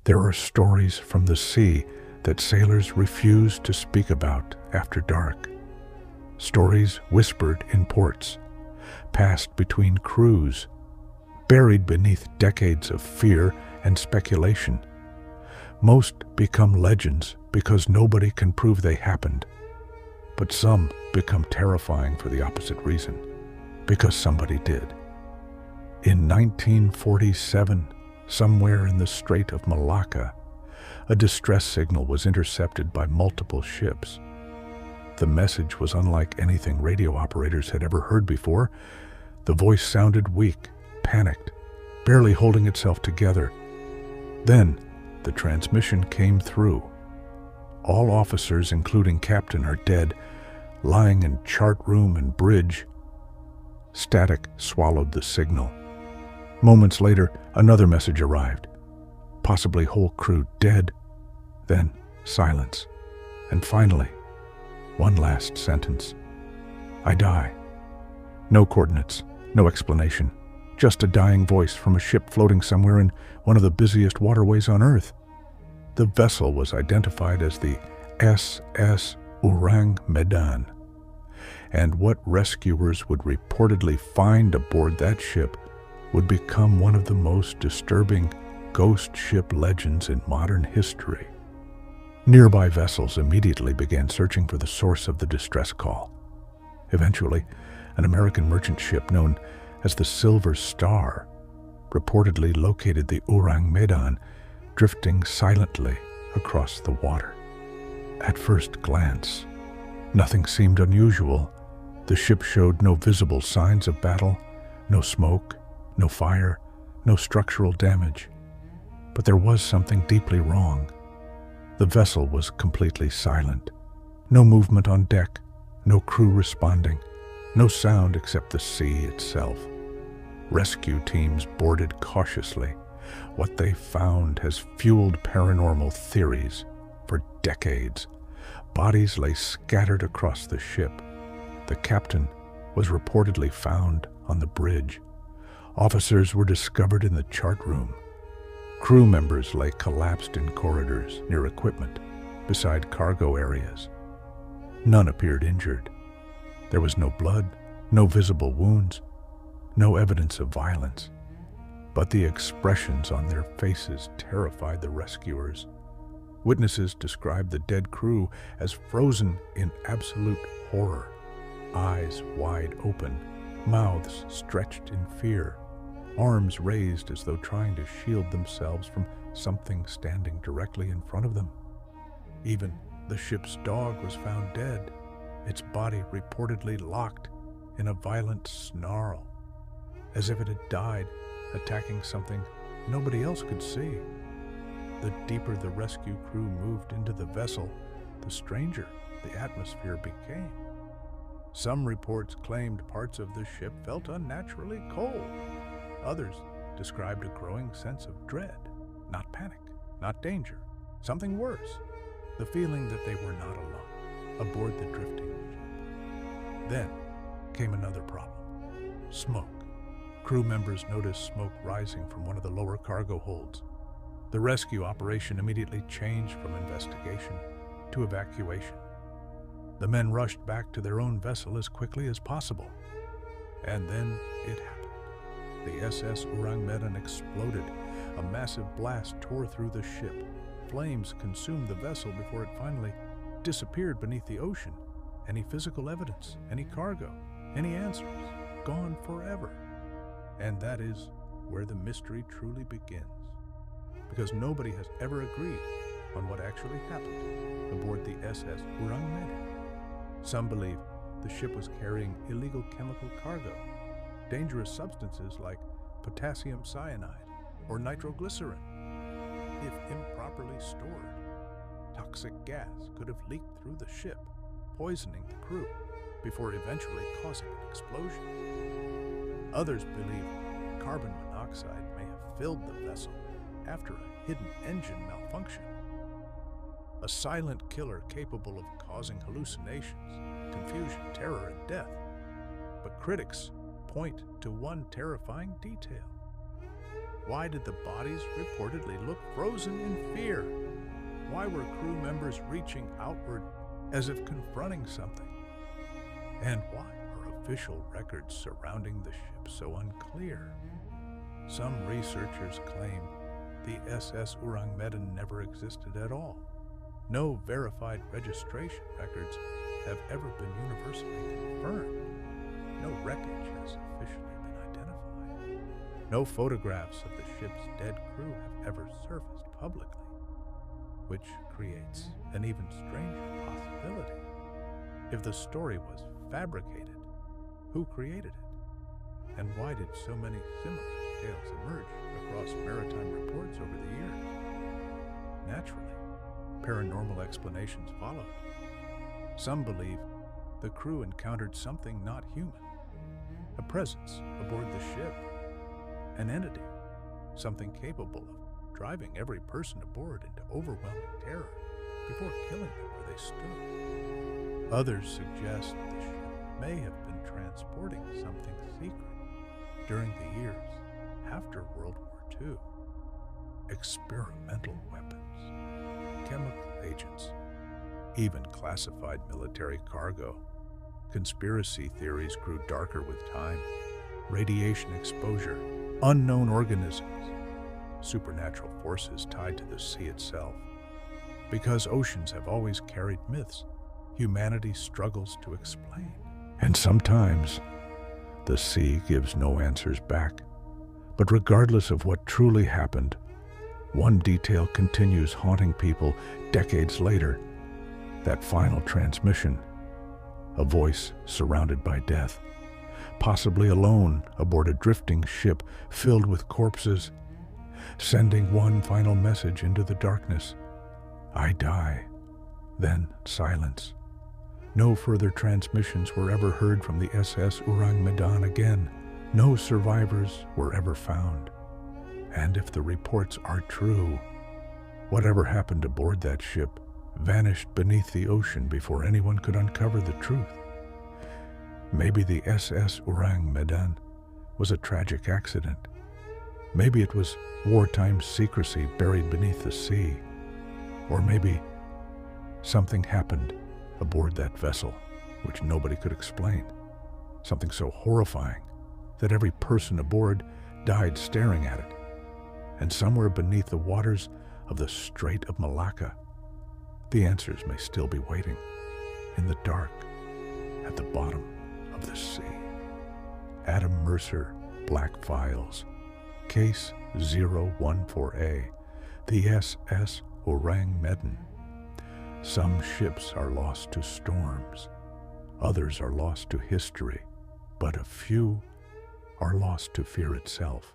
There are stories from the sea that sailors refuse to speak about after dark. Stories whispered in ports, passed between crews, buried beneath decades of fear and speculation. Most become legends because nobody can prove they happened, but some become terrifying for the opposite reason, because somebody did. In 1947, somewhere in the Strait of Malacca, a distress signal was intercepted by multiple ships. The message was unlike anything radio operators had ever heard before. The voice sounded weak, panicked, barely holding itself together. Then, the transmission came through. All officers, including captain, are dead, lying in chart room and bridge. Static swallowed the signal. Moments later, another message arrived. Possibly whole crew dead. Then, silence. And finally, one last sentence. I die. No coordinates, no explanation. Just a dying voice from a ship floating somewhere in one of the busiest waterways on Earth. The vessel was identified as the SS Ourang Medan. And what rescuers would reportedly find aboard that ship would become one of the most disturbing ghost ship legends in modern history. Nearby vessels immediately began searching for the source of the distress call. Eventually, an American merchant ship known as the Silver Star reportedly located the Ourang Medan drifting silently across the water. At first glance, nothing seemed unusual. The ship showed no visible signs of battle, no smoke, no fire, no structural damage. But there was something deeply wrong. The vessel was completely silent. No movement on deck, no crew responding, no sound except the sea itself. Rescue teams boarded cautiously. What they found has fueled paranormal theories for decades. Bodies lay scattered across the ship. The captain was reportedly found on the bridge. Officers were discovered in the chart room. Crew members lay collapsed in corridors near equipment, beside cargo areas. None appeared injured. There was no blood, no visible wounds, no evidence of violence. But the expressions on their faces terrified the rescuers. Witnesses described the dead crew as frozen in absolute horror, eyes wide open, mouths stretched in fear, arms raised as though trying to shield themselves from something standing directly in front of them. Even the ship's dog was found dead, its body reportedly locked in a violent snarl, as if it had died attacking something nobody else could see. The deeper the rescue crew moved into the vessel, the stranger the atmosphere became. Some reports claimed parts of the ship felt unnaturally cold. Others described a growing sense of dread, not panic, not danger, something worse, the feeling that they were not alone aboard the drifting ship. Then came another problem: smoke. Crew members noticed smoke rising from one of the lower cargo holds. The rescue operation immediately changed from investigation to evacuation. The men rushed back to their own vessel as quickly as possible. And then it happened. The SS Ourang Medan exploded. A massive blast tore through the ship. Flames consumed the vessel before it finally disappeared beneath the ocean. Any physical evidence, any cargo, any answers, gone forever. And that is where the mystery truly begins. Because nobody has ever agreed on what actually happened aboard the SS Ourang Medan. Some believe the ship was carrying illegal chemical cargo, dangerous substances like potassium cyanide or nitroglycerin. If improperly stored, toxic gas could have leaked through the ship, poisoning the crew before eventually causing an explosion. Others believe carbon monoxide may have filled the vessel after a hidden engine malfunction. A silent killer capable of causing hallucinations, confusion, terror, and death. But critics point to one terrifying detail. Why did the bodies reportedly look frozen in fear? Why were crew members reaching outward as if confronting something? And why are official records surrounding the ship so unclear? Some researchers claim the SS Ourang Medan never existed at all. No verified registration records have ever been universally confirmed. No wreckage has officially been identified. No photographs of the ship's dead crew have ever surfaced publicly, which creates an even stranger possibility. If the story was fabricated, who created it? And why did so many similar details emerge across maritime reports over the years? Naturally, paranormal explanations followed. Some believe the crew encountered something not human, a presence aboard the ship, an entity, something capable of driving every person aboard into overwhelming terror before killing them where they stood. Others suggest the ship may have been transporting something secret during the years after World War II. Experimental weapons, chemical agents, even classified military cargo. Conspiracy theories grew darker with time. Radiation exposure, unknown organisms, supernatural forces tied to the sea itself. Because oceans have always carried myths, humanity struggles to explain. And sometimes, the sea gives no answers back. But regardless of what truly happened, one detail continues haunting people decades later. That final transmission, a voice surrounded by death, possibly alone aboard a drifting ship filled with corpses, sending one final message into the darkness. I die. Then silence. No further transmissions were ever heard from the SS Ourang Medan again. No survivors were ever found. And if the reports are true, whatever happened aboard that ship vanished beneath the ocean before anyone could uncover the truth. Maybe the SS Ourang Medan was a tragic accident. Maybe it was wartime secrecy buried beneath the sea. Or maybe something happened aboard that vessel which nobody could explain. Something so horrifying that every person aboard died staring at it. And somewhere beneath the waters of the Strait of Malacca, the answers may still be waiting in the dark at the bottom of the sea. Adam Mercer, Black Files, Case 014A, the SS Ourang Medan. Some ships are lost to storms, others are lost to history, but a few are lost to fear itself.